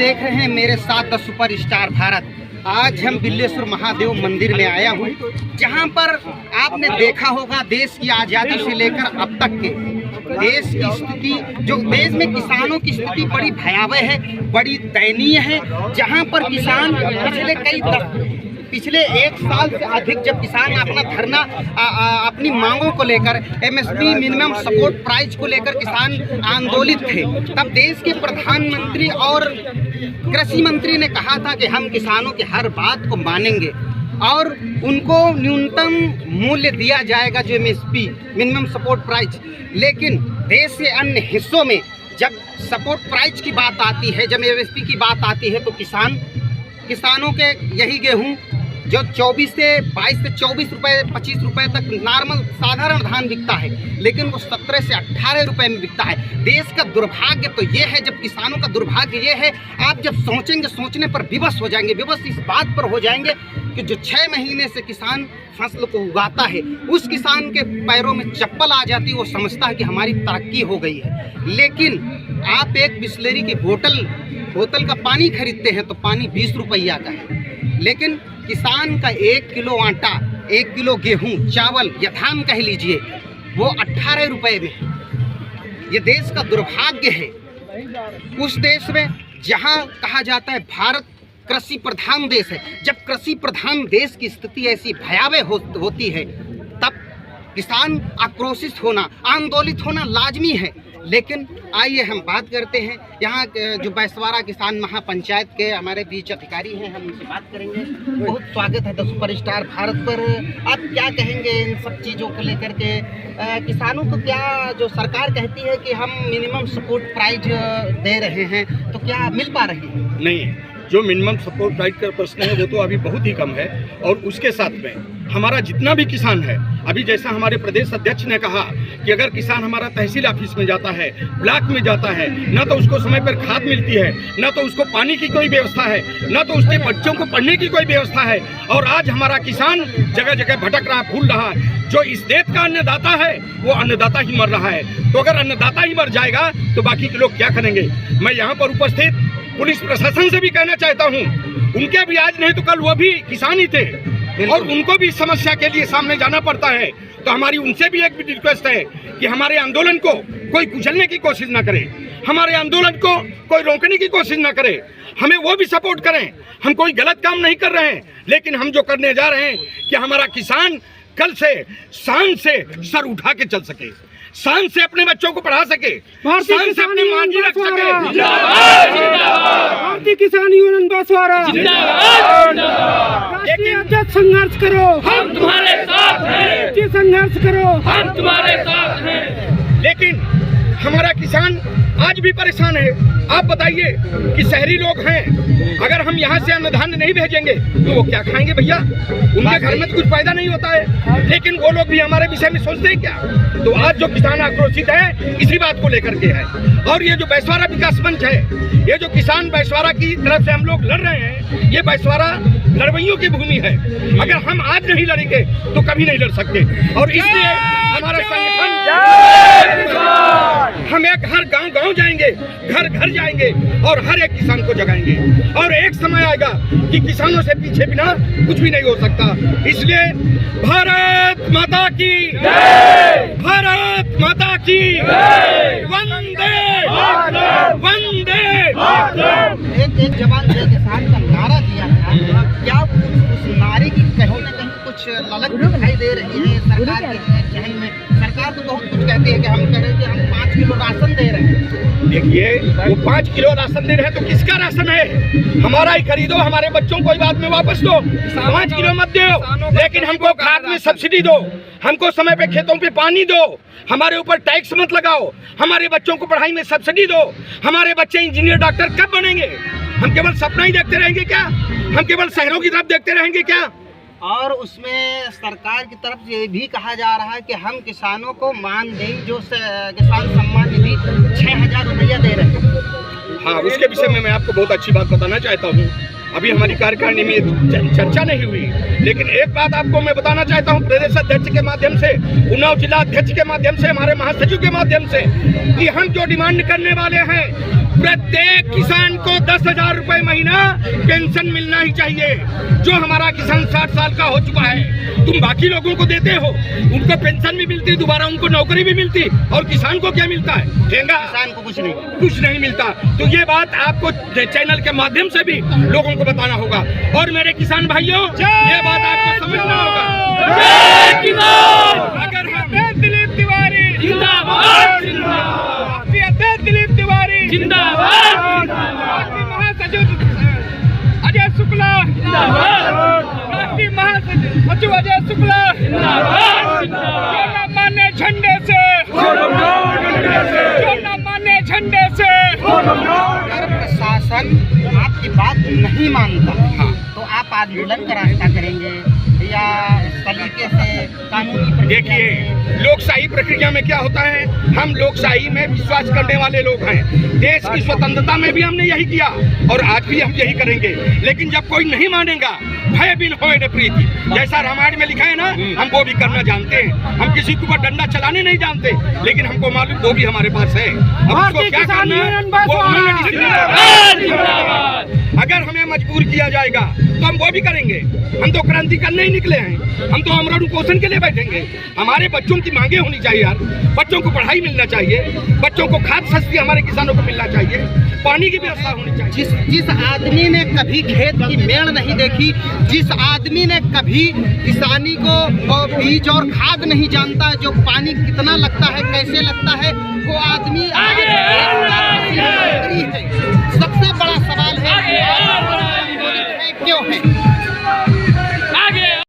देख रहे हैं मेरे साथ द सुपरस्टार भारत। आज हम बिल्लेश्वर महादेव मंदिर में आया हूँ, जहाँ पर आपने देखा होगा देश की आज़ादी से लेकर अब तक के देश की स्थिति, जो देश में किसानों की स्थिति बड़ी भयावह है, बड़ी दयनीय है। जहाँ पर किसान पिछले एक साल से अधिक जब किसान अपना धरना अपनी मांगों को लेकर एमएसपी मिनिमम सपोर्ट प्राइस को लेकर किसान आंदोलित थे, तब देश के प्रधानमंत्री और कृषि मंत्री ने कहा था कि हम किसानों की हर बात को मानेंगे और उनको न्यूनतम मूल्य दिया जाएगा, जो एमएसपी मिनिमम सपोर्ट प्राइस। लेकिन देश के अन्य हिस्सों में जब सपोर्ट प्राइस की बात आती है, जब एमएसपी की बात आती है, तो किसानों के यही गेहूं जो 22 से 24 रुपए 25 रुपए तक नॉर्मल साधारण धान बिकता है, लेकिन वो 17 से 18 रुपए में बिकता है। देश का दुर्भाग्य तो ये है, जब किसानों का दुर्भाग्य ये है, आप जब सोचेंगे, सोचने पर विवश हो जाएंगे, विवश इस बात पर हो जाएंगे कि जो 6 महीने से किसान फसल को उगाता है, उस किसान के पैरों में चप्पल आ जाती है, वो समझता है कि हमारी तरक्की हो गई है। लेकिन आप एक बिस्लेरी की बोतल का पानी खरीदते हैं तो पानी 20 रुपया का है, लेकिन किसान का 1 किलो आटा, 1 किलो गेहूं, चावल या धान कह लीजिए, वो 18 रुपए में है। ये देश का दुर्भाग्य है। उस देश में जहां कहा जाता है भारत कृषि प्रधान देश है, जब कृषि प्रधान देश की स्थिति ऐसी भयावह होती है, तब किसान आक्रोशित होना, आंदोलित होना लाजमी है। लेकिन आइए हम बात करते हैं यहाँ जो बैसवाड़ा किसान महापंचायत के हमारे बीच अधिकारी हैं, हम उनसे बात करेंगे। बहुत स्वागत है द सुपरस्टार भारत पर। आप क्या कहेंगे इन सब चीज़ों को लेकर के? किसानों को क्या, जो सरकार कहती है कि हम मिनिमम सपोर्ट प्राइस दे रहे हैं, तो क्या मिल पा रही है? नहीं, जो मिनिमम सपोर्ट प्राइस का प्रश्न है वो तो अभी बहुत ही कम है। और उसके साथ में हमारा जितना भी किसान है, अभी जैसा हमारे प्रदेश अध्यक्ष ने कहा कि अगर किसान हमारा तहसील ऑफिस में जाता है, ब्लॉक में जाता है, ना तो उसको समय पर खाद मिलती है, ना तो उसको पानी की कोई व्यवस्था है, ना तो उसके बच्चों को पढ़ने की कोई व्यवस्था है। और आज हमारा किसान जगह जगह भटक रहा है, फूल रहा है। जो इस देश का अन्नदाता है वो अन्नदाता ही मर रहा है। तो अगर अन्नदाता ही मर जाएगा तो बाकी के लोग क्या करेंगे? मैं यहाँ पर उपस्थित पुलिस प्रशासन से भी कहना चाहता हूँ, उनके भी आज नहीं तो कल वो भी किसान ही थे और उनको भी इस समस्या के लिए सामने जाना पड़ता है। तो हमारी उनसे भी एक रिक्वेस्ट है कि हमारे आंदोलन को कोई कुचलने की कोशिश ना करे, हमारे आंदोलन को कोई रोकने की कोशिश ना करे, हमें वो भी सपोर्ट करें। हम कोई गलत काम नहीं कर रहे हैं, लेकिन हम जो करने जा रहे हैं कि हमारा किसान कल से शान से सर उठा के चल सके, शान से अपने बच्चों को पढ़ा सके, शान से अपनी मांझी रख सके। भारतीय किसान यूनियन बैसवाड़ा संघर्ष करो, हम तुम्हारे साथ हैं। संघर्ष करो, हम तुम्हारे साथ हैं। लेकिन हमारा किसान आज भी परेशान है। आप बताइए कि शहरी लोग हैं, अगर हम यहाँ से अन्न धान्य नहीं भेजेंगे तो वो क्या खाएंगे भैया? उनके घर में तो कुछ फायदा नहीं होता है। लेकिन वो लोग भी हमारे विषय में सोचते हैं क्या? तो आज जो किसान आक्रोशित है इसी बात को लेकर के है। और ये जो बैसवाड़ा विकास मंच है, ये जो किसान बैसवाड़ा की तरफ से हम लोग लड़ रहे हैं, ये बैसवाड़ा लड़वइयों की भूमि है। अगर हम आज नहीं लड़ेंगे तो कभी नहीं लड़ सकते। और इसलिए हमारा संगठन, हम एक हर गांव जाएंगे, घर घर जाएंगे और हर एक किसान को जगाएंगे। और एक समय आएगा कि किसानों से पीछे बिना कुछ भी नहीं हो सकता। इसलिए भारत माता की जय, भारत माता की जय, वंदे वंदे। एक जवान जय किसान का नारा दिया था, क्या उस नारे की कहीं ना कहीं कुछ ललक दिखाई दे रही है सरकार के जहन में? सरकार तो बहुत कुछ कहती है कि हम कह रहे हैं कि हम 5 किलो राशन दे रहे हैं। देखिए, वो 5 किलो राशन दे रहे हैं तो किसका राशन है? हमारा ही खरीदो, हमारे बच्चों को बाद में वापस दो। 5 किलो मत दो, लेकिन हमको खाद में सब्सिडी दो, हमको समय पे खेतों पे पानी दो, हमारे ऊपर टैक्स मत लगाओ, हमारे बच्चों को पढ़ाई में सब्सिडी दो। हमारे बच्चे इंजीनियर डॉक्टर कब बनेंगे? हम केवल सपना ही देखते रहेंगे क्या? हम केवल शहरों की तरफ देखते रहेंगे क्या? और उसमें सरकार की तरफ से ये भी कहा जा रहा है कि हम किसानों को मानदेय, जो किसान सम्मान निधि 6000 रुपया दे रहे हैं। हाँ, उसके विषय में मैं आपको बहुत अच्छी बात बताना चाहता हूँ। अभी हमारी कार्यकारिणी में चर्चा नहीं हुई, लेकिन एक बात आपको मैं बताना चाहता हूँ प्रदेश अध्यक्ष के माध्यम से, उन्नाव जिला अध्यक्ष के माध्यम से, हमारे महासचिव के माध्यम से, कि हम जो डिमांड करने वाले हैं प्रत्येक किसान को 10,000 रुपए महीना पेंशन मिलना ही चाहिए। जो हमारा किसान 60 साल का हो चुका है, तुम बाकी लोगों को देते हो, उनको पेंशन भी मिलती, दोबारा उनको नौकरी भी मिलती, और किसान को क्या मिलता है? ठेंगा। किसान को कुछ नहीं मिलता। तो ये बात आपको चैनल के माध्यम से भी लोगों को बताना होगा। और मेरे किसान भाइयों, ये बात आपको समझना होगा। जय किसान। अगर हम दिलीप तिवारी जिंदाबाद दिलीप तिवारी जिंदाबाद महासचिव अजय शुक्ला राष्ट्रीय महासचिव अजय शुक्ला जो न माने झंडे से, जो न माने झंडे से। अगर प्रशासन आपकी बात नहीं मानता तो आप आंदोलन का रास्ता करेंगे या तरीके से कानूनी प्रक्रिया? देखिए, लोकशाही प्रक्रिया में क्या होता है, हम लोकशाही में विश्वास करने वाले लोग हैं। देश की स्वतंत्रता में भी हमने यही किया और आज भी हम यही करेंगे। लेकिन जब कोई नहीं मानेगा, भय बिन होए न प्रीति, जैसा रामायण में लिखा है ना, हम वो भी करना जानते हैं। हम किसी के ऊपर डंडा चलाने नहीं जानते, लेकिन हमको मालूम वो भी हमारे पास है। अब उसको क्या करना है वो उन्होंने डिसाइड किया। अगर हमें मजबूर किया जाएगा तो हम वो भी करेंगे। हम तो क्रांति करने ही निकले हैं, हम तो अमरण उपोषण के लिए बैठेंगे। हमारे बच्चों की मांगे होनी चाहिए यार, बच्चों को पढ़ाई मिलना चाहिए, बच्चों को खाद सस्ती हमारे किसानों को मिलना चाहिए, पानी की व्यवस्था होनी चाहिए। जिस आदमी ने कभी खेत की मेड़ नहीं देखी, जिस आदमी ने कभी किसानी को बीज और खाद नहीं जानता, जो पानी कितना लगता है, कैसे लगता है, वो आदमी सबसे बड़ा सवाल है क्यों है?